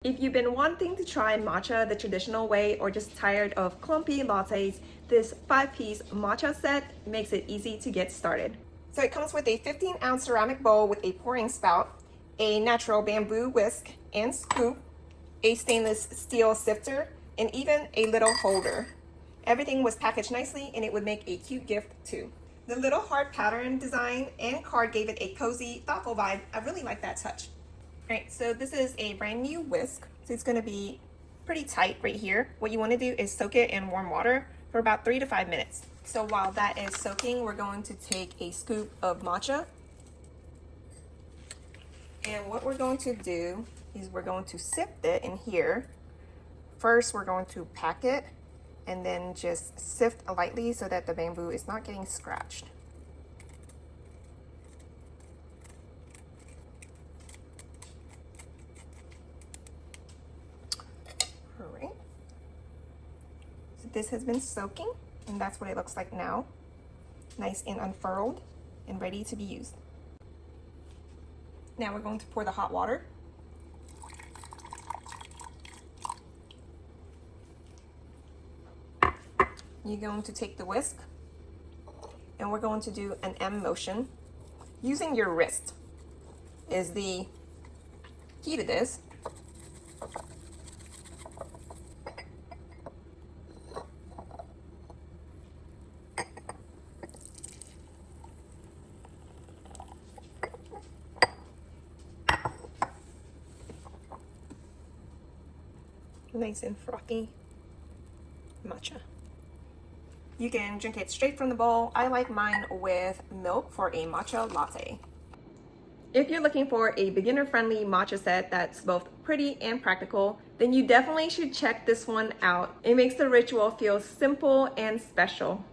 If you've been wanting to try matcha the traditional way or just tired of clumpy lattes, this 5-piece matcha set makes it easy to get started. So it comes with a 15-ounce ceramic bowl with a pouring spout, a natural bamboo whisk and scoop, a stainless steel sifter, and even a little holder. Everything was packaged nicely and it would make a cute gift too. The little heart pattern design and card gave it a cozy, thoughtful vibe. I really like that touch. Alright, so this is a brand new whisk. So it's going to be pretty tight right here. What you want to do is soak it in warm water for about 3 to 5 minutes. So while that is soaking, we're going to take a scoop of matcha. And what we're going to do is we're going to sift it in here. First, we're going to pack it and then just sift lightly so that the bamboo is not getting scratched. Alright, so this has been soaking and that's what it looks like now. Nice and unfurled and ready to be used. Now we're going to pour the hot water. You're going to take the whisk and we're going to do an M motion. Using your wrist is the key to this. Nice and frothy matcha. You can drink it straight from the bowl. I like mine with milk for a matcha latte. If you're looking for a beginner-friendly matcha set that's both pretty and practical, then you definitely should check this one out. It makes the ritual feel simple and special.